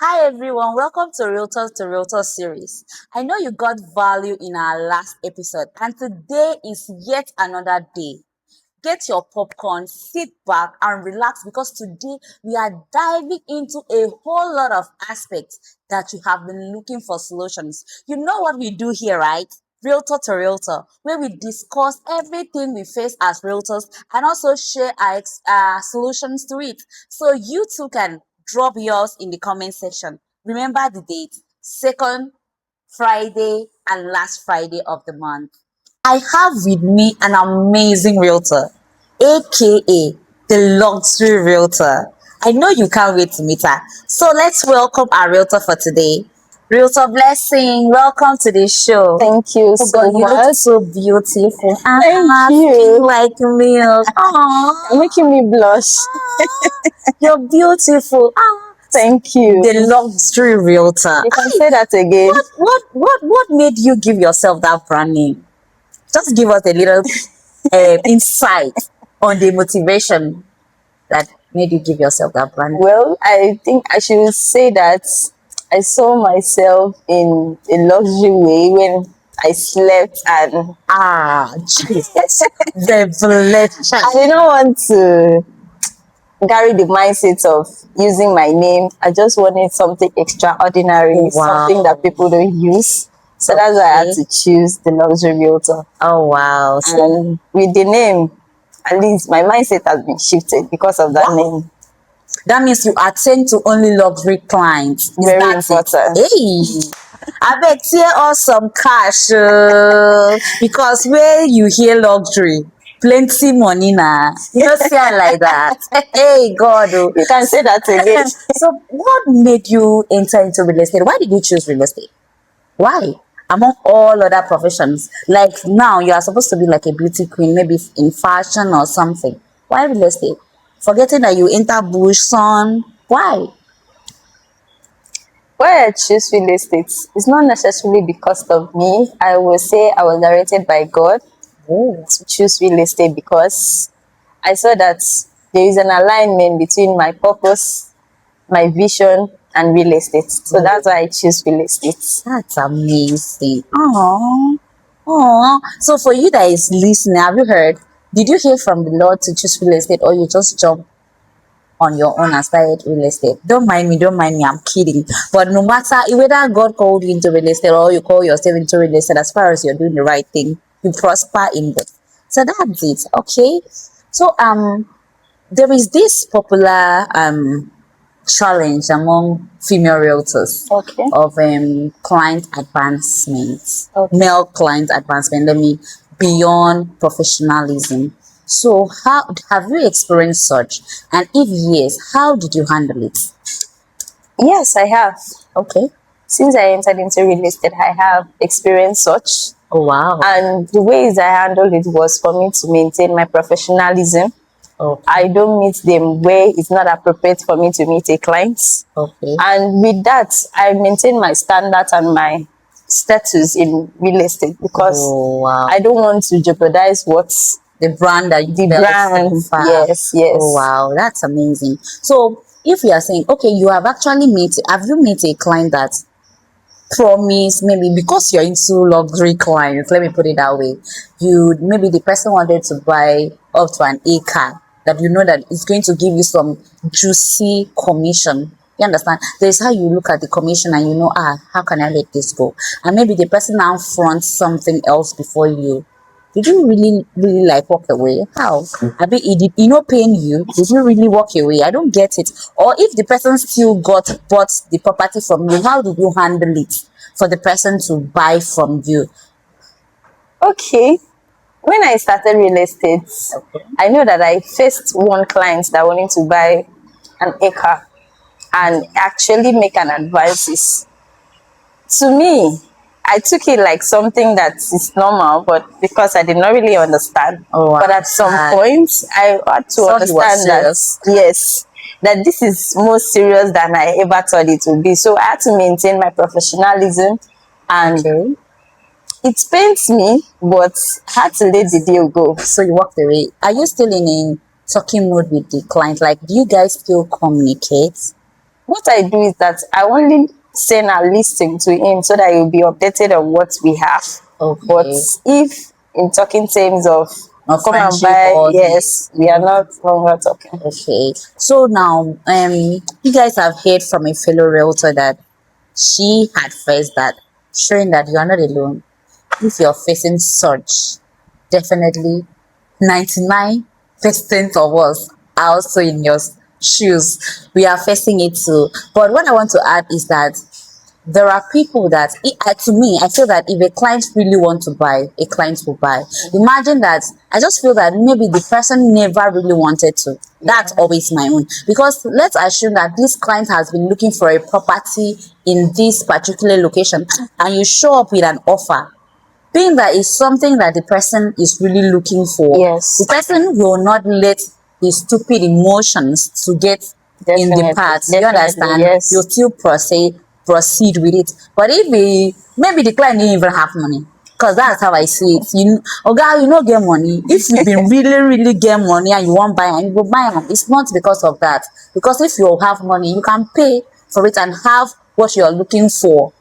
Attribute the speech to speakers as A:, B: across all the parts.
A: Hi everyone, welcome to Realtor-to-Realtor Series. I know you got value in our last episode, and today is yet another day. Get your popcorn, sit back and relax because today we are diving into a whole lot of aspects that you have been looking for solutions. You know what we do here, right? Realtor to Realtor, where we discuss everything we face as realtors and also share our solutions to it. So you too can drop yours in the comment section. Remember the date, second Friday and last Friday of the month. I have with me an amazing realtor, aka the luxury realtor. I know you can't wait to meet her. So let's welcome our realtor for today. Realtor Blessing, welcome to the show.
B: Thank you
A: Oh
B: so
A: God, you look
B: much.
A: so beautiful.
B: Thank
A: Skin
B: you.
A: like milk.
B: You're
A: Aww,
B: making me blush.
A: you're beautiful.
B: Thank you.
A: The luxury realtor.
B: You can say that again.
A: What made you give yourself that brand name? Just give us a little insight on the motivation that made you give yourself that brand.
B: Well, I think I should say that I saw myself in a luxury way when I slept and
A: Jesus, revelation.
B: I didn't want to carry the mindset of using my name. I just wanted something extraordinary, something that
A: Wow.
B: people don't use. So that's why I had
A: Okay.
B: to choose the luxury realtor.
A: Oh wow. So
B: And with the name, at least my mindset has been shifted because of that
A: wow.
B: name.
A: That means you attend to only luxury clients. Is
B: Very
A: that it?
B: important.
A: Hey. I bet tear us some cash because where you hear luxury, plenty money now. You know, say I like that. Hey God. Oh.
B: You can say that again.
A: So what made you enter into real estate? Why did you choose real estate? Why? Among all other professions. Like now you are supposed to be like a beauty queen, maybe in fashion or something. Why real estate? Forgetting that you enter bush, son. Why?
B: Why I choose real estate is not necessarily because of me. I will say I was directed by God
A: Oh.
B: to choose real estate because I saw that there is an alignment between my purpose, my vision, and real estate. So that's why I choose real estate.
A: That's amazing. Oh, oh. So for you that is listening, have you heard? Did you hear from the Lord to choose real estate, or you just jump on your own and started real estate? Don't mind me, don't mind me. I'm kidding. But no matter whether God called you into real estate or you call yourself into real estate, as far as you're doing the right thing, you prosper in it. So that's it. Okay. So there is this popular challenge among female realtors
B: Okay.
A: of client advancement,
B: Okay.
A: male client advancement, let me, beyond professionalism. So how have you experienced such? And if yes, how did you handle it?
B: Yes, I have.
A: Okay.
B: Since I entered into real estate, I have experienced such.
A: Oh wow.
B: And the ways I handled it was for me to maintain my professionalism.
A: Okay.
B: I don't meet them where it's not appropriate for me to meet a client.
A: Okay.
B: And with that, I maintain my standards and my status in real estate because
A: Oh wow.
B: I don't want to jeopardize what's
A: The brand that you
B: the
A: built
B: brand.
A: so far.
B: Yes,
A: Oh
B: yes.
A: wow, that's amazing. So if we are saying, okay, have you met a client that promise, maybe because you're into luxury clients, let me put it that way, you maybe the person wanted to buy up to an acre that you know that it's going to give you some juicy commission. You understand? There's how you look at the commission and you know, how can I let this go? And maybe the person now fronts something else before you. Did you really like walk away? How? I mean, it did, paying you. Did you really walk away? I don't get it. Or if the person still bought the property from you, how did you handle it for the person to buy from you?
B: Okay. When I started real estate, I know that I faced one client that wanted to buy an acre and actually make an advances. To me, I took it like something that is normal, but because I did not really understand.
A: Oh,
B: But at some point, I had to
A: thought he was
B: understand that,
A: serious.
B: yes, that this is more serious than I ever thought it would be. So I had to maintain my professionalism, and
A: Okay.
B: it pains me, but I had to let the deal go.
A: So you walked away. Are you still in a talking mode with the client? Like, do you guys still communicate?
B: what I do is that I only send a listing to him so that he'll be updated on what we have. But
A: Okay.
B: if in talking terms of
A: No
B: come and
A: friendship or
B: buy,
A: all
B: yes,
A: this.
B: we are not longer talking.
A: Okay. So now, you guys have heard from a fellow realtor that she had faced that, showing that you are not alone. If you're facing such, definitely 99% of us are also in your shoes. We are facing it too. But what I want to add is that there are people that to me, I feel that if a client really want to buy, a client will buy. Imagine that. I just feel that maybe the person never really wanted to. That's always my own, because let's assume that this client has been looking for a property in this particular location and you show up with an offer, being that is something that the person is really looking for. The
B: Yes,
A: person will not let his stupid emotions to get in the
B: definitely,
A: part. You
B: definitely,
A: understand? You
B: yes,
A: still proceed with it. But if maybe the client didn't even have money, because that's how I see it. You not get money. If you been really, really get money and you want buy and you go buy am, it's not because of that. Because if you have money, you can pay for it and have what you're looking for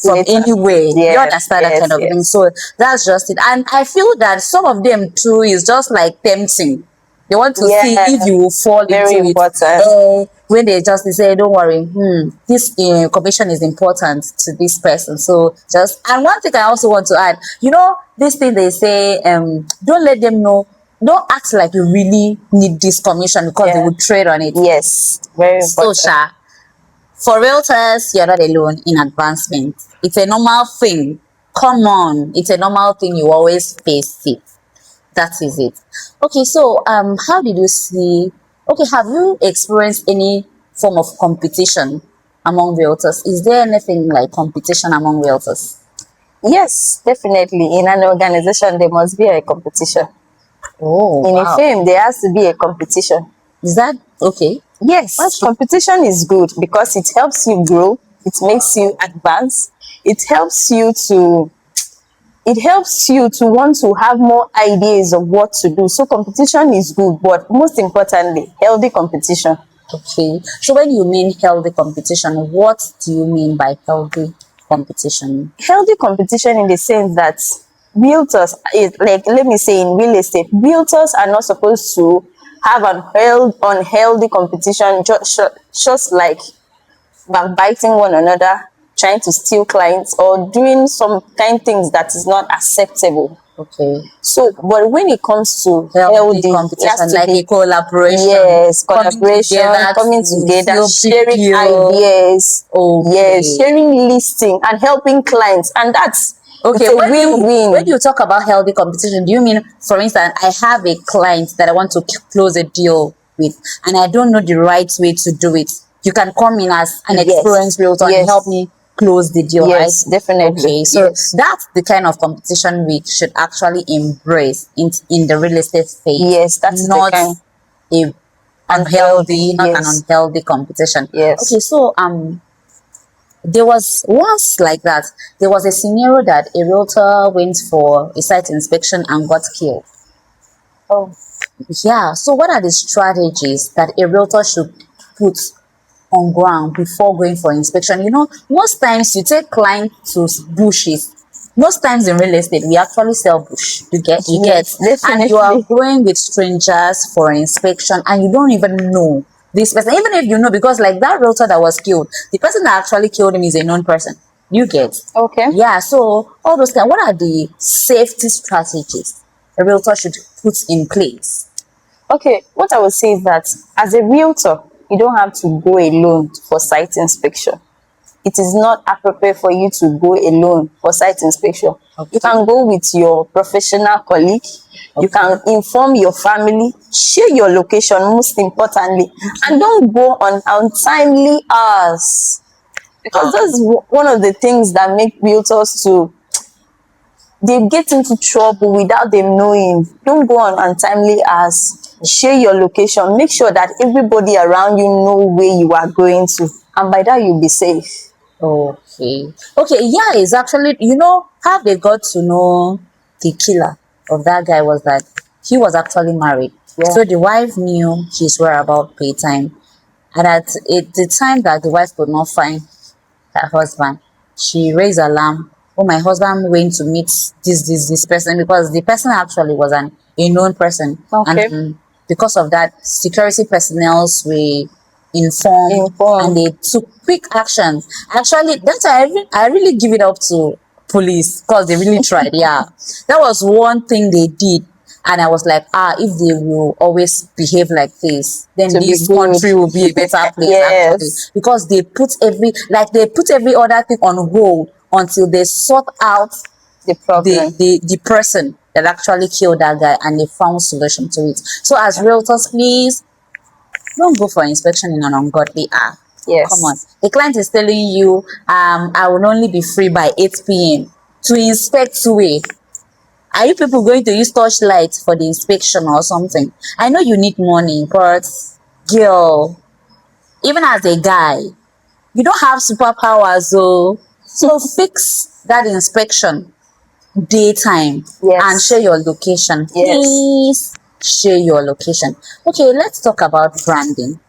A: from
B: later,
A: anywhere. You
B: yes,
A: understand that kind
B: yes,
A: of thing.
B: yes,
A: So that's just it. And I feel that some of them too is just like tempting. They want to see
B: yeah,
A: if you will fall
B: very
A: into it.
B: important.
A: When they say, don't worry, this commission is important to this person. So just, and one thing I also want to add, this thing they say, don't let them know, don't act like you really need this commission because they
B: Yeah,
A: would trade on it.
B: yes, very
A: So,
B: important.
A: Sha, for realtors, you're not alone in advancement. It's a normal thing. Come on, it's a normal thing. You always face it. That is it. Okay, so how did you see? Okay, have you experienced any form of competition among realtors? Is there anything like competition among realtors?
B: Yes, definitely. In an organization, there must be a competition.
A: Oh
B: In a
A: wow,
B: firm, there has to be a competition.
A: is that okay? Why
B: Yes,
A: should
B: competition is good because it helps you grow, it makes you advance, it helps you to want to have more ideas of what to do. So competition is good, but most importantly, healthy competition.
A: okay? So when you mean healthy competition, what do you mean by healthy competition?
B: Healthy competition in the sense that realtors is like, let me say, in real estate, realtors are not supposed to have an unhealthy competition, just like backbiting one another, trying to steal clients, or doing some kind things that is not acceptable.
A: Okay.
B: So, but when it comes to
A: Healthy
B: healthy, it has
A: competition,
B: to
A: like
B: be,
A: a collaboration,
B: yes,
A: coming
B: collaboration,
A: together
B: coming
A: to
B: together,
A: feel big
B: sharing
A: deal.
B: ideas, yes,
A: Okay.
B: sharing listing and helping clients, and
A: Okay,
B: it's a
A: when
B: win-win.
A: you talk about healthy competition, do you mean, for instance, I have a client that I want to close a deal with, and I don't know the right way to do it? You can come in as an experienced
B: Yes,
A: realtor and help
B: yes,
A: me close the deal, right?
B: yes, definitely,
A: Okay, so
B: yes,
A: that's the kind of competition we should actually embrace in the real estate phase,
B: yes, that is the
A: not
B: kind.
A: a
B: Unhealthy,
A: not an
B: yes,
A: unhealthy competition. Okay,
B: yes.
A: so there was once like that. There was a scenario that a realtor went for a site inspection and got killed.
B: Oh,
A: Yeah. So what are the strategies that a realtor should put on ground before going for inspection? Most times you take client to bushes. Most times in real estate, we actually sell bush. You get,
B: yes,
A: and you are
B: definitely.
A: going with strangers for inspection, and you don't even know this person. Even if you know, because like that realtor that was killed, the person that actually killed him is a known person. You get,
B: Okay.
A: yeah. So all those kind. What are the safety strategies a realtor should put in place?
B: Okay, what I would say is that as a realtor, you don't have to go alone for site inspection. It is not appropriate for you to go alone for site inspection. You
A: Okay.
B: can go with your professional colleague. You
A: Okay.
B: can inform your family, share your location most importantly, and
A: Okay.
B: don't go on untimely hours, because that's one of the things that make realtors to they get into trouble without them knowing. Don't go on untimely hours. Share your location. Make sure that everybody around you know where you are going to, and by that you'll be safe.
A: Okay. Okay, yeah, it's actually, how they got to know the killer of that guy was that he was actually married.
B: Yeah.
A: So the wife knew his whereabout playtime, And at the time that the wife could not find her husband, she raised alarm. Oh, my husband went to meet this person, because the person actually was a known person.
B: Okay.
A: And because of that, security personnel were informed and
B: Informed.
A: they took quick action. Actually, that's why I really give it up to police, because they really tried. Yeah, that was one thing they did. And I was like, if they will always behave like this, then
B: To be
A: this
B: good.
A: country will be a better place, actually.
B: Yes.
A: Because they put every other thing on hold until they sort out
B: The
A: the
B: problem.
A: the person that actually killed that guy, and they found solution to it. So as realtors, please don't go for inspection in an ungodly hour. Come on.
B: Yes.
A: The client is telling you, I will only be free by 8 p.m. to inspect way. Are you people going to use torchlight for the inspection or something? I know you need money, but girl, even as a guy, you don't have superpowers, so fix that inspection daytime and share
B: Yes.
A: your location.
B: Yes.
A: Please share your location. Okay, let's talk about branding.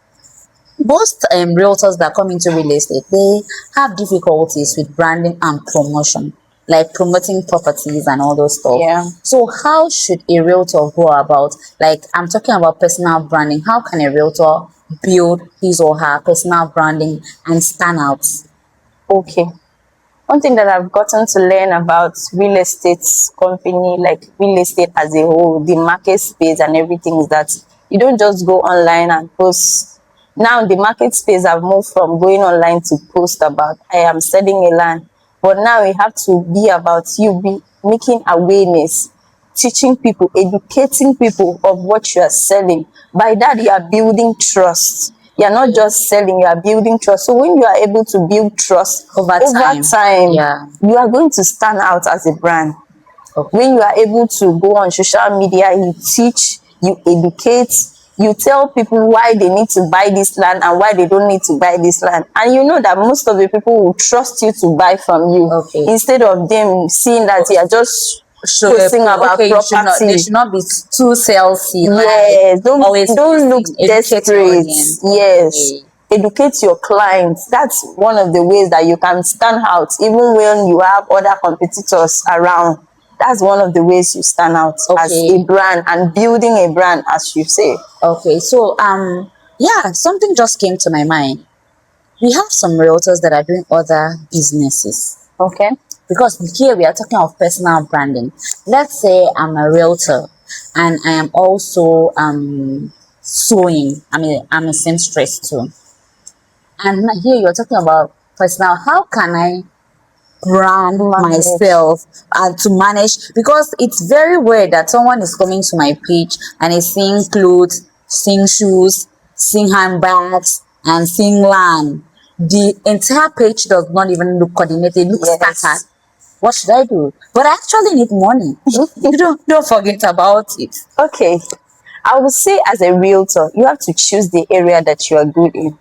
A: Most realtors that come into real estate, they have difficulties with branding and promotion, like promoting properties and all those stuff.
B: Yeah.
A: So how should a realtor go about, like, I'm talking about personal branding, how can a realtor build his or her personal branding and stand out?
B: Okay. One thing that I've gotten to learn about real estate company, like real estate as a whole, the market space and everything, is that you don't just go online and post. Now the market space have moved from going online to post about I am selling a land, but now it have to be about you be making awareness, teaching people, educating people of what you are selling. By that, you are building trust. You are not just selling, you are building trust. So when you are able to build trust
A: Over
B: over
A: time.
B: time,
A: Yeah.
B: you are going to stand out as a brand.
A: Okay.
B: When you are able to go on social media, you teach, you educate, you tell people why they need to buy this land and why they don't need to buy this land. And you know that most of the people will trust you to buy from you,
A: Okay.
B: instead of them seeing that you are just
A: So,
B: posting about
A: okay, they
B: property.
A: should not be too salesy, like
B: Yes,
A: always
B: don't look
A: posting. Educate your
B: desperate.
A: audience.
B: Yes,
A: Okay.
B: educate your clients. That's one of the ways that you can stand out, even when you have other competitors around. That's one of the ways you stand out as a
A: Okay.
B: brand and building a brand, as you say.
A: Okay. So yeah, something just came to my mind. We have some realtors that are doing other businesses,
B: Okay.
A: because here we are talking of personal branding. Let's say I'm a realtor and I am also sewing. I'm a seamstress too. And here you're talking about personal. How can I brand
B: Manage.
A: myself and to manage, because it's very weird that someone is coming to my page and is seeing clothes, seeing shoes, seeing handbags, and seeing land. The entire page does not even look coordinated, it looks scattered.
B: Yes.
A: What should I do? But I actually need money. Don't forget about it.
B: Okay. I would say, as a realtor, you have to choose the area that you are good in.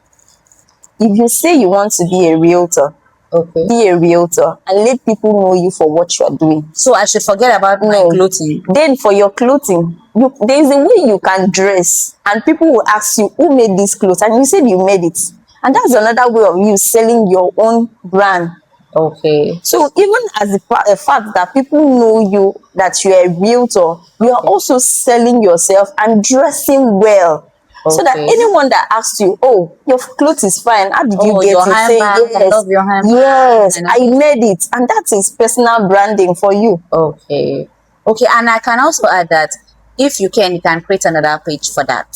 B: If you say you want to be a realtor,
A: Okay.
B: be a realtor and let people know you for what you are doing.
A: So I should forget about my
B: No.
A: clothing.
B: Then for your clothing, there is a way you can dress and people will ask you who made this clothes, and you said you made it. And that's another way of you selling your own brand.
A: Okay.
B: So even as the fact that people know you, that you are a realtor, you are
A: Okay.
B: also selling yourself and dressing well. So that
A: Okay.
B: anyone that asks you, oh, your clothes is fine, how did you
A: Oh,
B: get
A: your
B: it? Say,
A: handbag. I
B: yes,
A: love your handbag.
B: yes,
A: And
B: I made it. And that is personal branding for you.
A: okay. Okay, and I can also add that if you can create another page for that.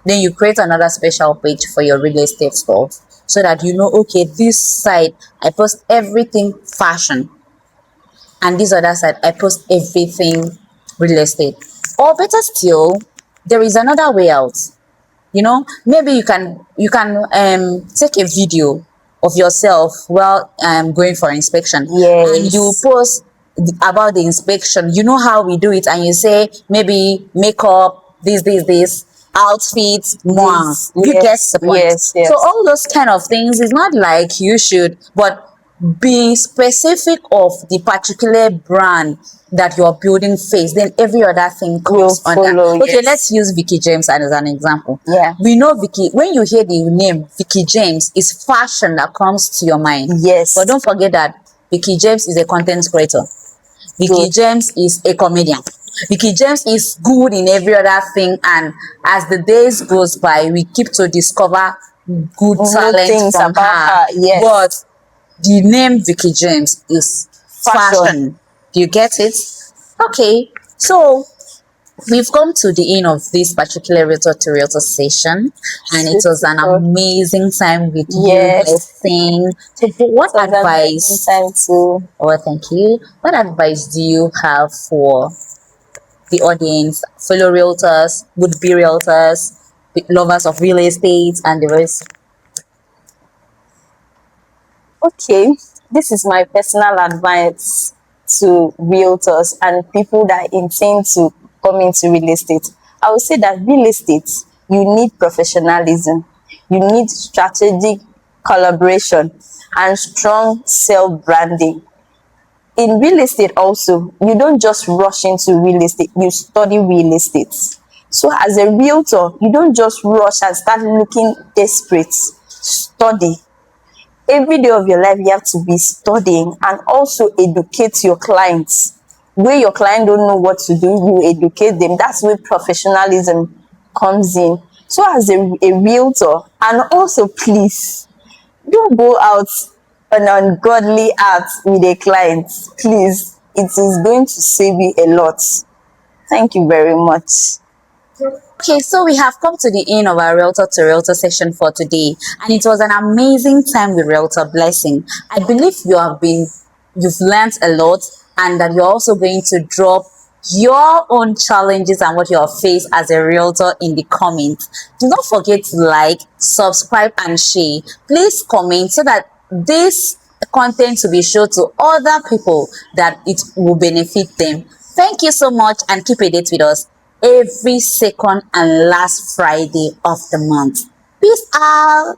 A: Then you create another special page for your real estate stuff, so that you know, okay, this side I post everything fashion, and this other side I post everything real estate. Or better still, there is another way out. Maybe you can take a video of yourself while going for inspection, and you
B: Yes,
A: post about the inspection. You know how we do it, and you say maybe makeup, this outfits more.
B: this,
A: You get
B: yes,
A: the point.
B: yes,
A: So
B: yes.
A: all those kind of things is not like you should, but be specific of the particular brand that you're building face, then every other thing
B: Will
A: comes under.
B: follow,
A: Okay, let's
B: yes.
A: use Vicky James as an example.
B: Yeah.
A: We know Vicky, when you hear the name Vicky James, it's fashion that comes to your mind. But
B: Yes.
A: don't forget that Vicky James is a content creator. Vicky
B: Good.
A: James is a comedian. Vicky James is good in every other thing, and as the days goes by, we keep to discover good
B: New
A: talent
B: things
A: from
B: about
A: her.
B: her,
A: But
B: yes.
A: the name Vicky James is
B: Fashion.
A: fashion. Do you get it? Okay, so we've come to the end of this particular Realtor to Realtor session, and it was an
B: Beautiful.
A: amazing time with you,
B: Yes.
A: blessing. So,
B: It
A: what
B: was amazing
A: advice?
B: time too.
A: Oh, thank you. What advice do you have for the audience, fellow realtors, would be realtors, lovers of real estate, and the rest?
B: Okay, this is my personal advice to realtors and people that intend to come into real estate. I would say that real estate, you need professionalism, you need strategic collaboration, and strong self branding. In real estate, also, you don't just rush into real estate, you study real estate. So, as a realtor, you don't just rush and start looking desperate. Study every day of your life. You have to be studying and also educate your clients. Where your client don't know what to do, you educate them. That's where professionalism comes in. So as a realtor, and also please don't go out an ungodly act with a client. Please, it is going to save you a lot. Thank you very much.
A: Okay, so we have come to the end of our Realtor to Realtor session for today, and it was an amazing time with Realtor Blessing. I believe you've learned a lot, and that you're also going to drop your own challenges and what you have faced as a realtor in the comments. Do not forget to like, subscribe, and share. Please comment so that this content will be shown to other people that it will benefit them. Thank you so much, and keep a date with us every second and last Friday of the month. Peace out.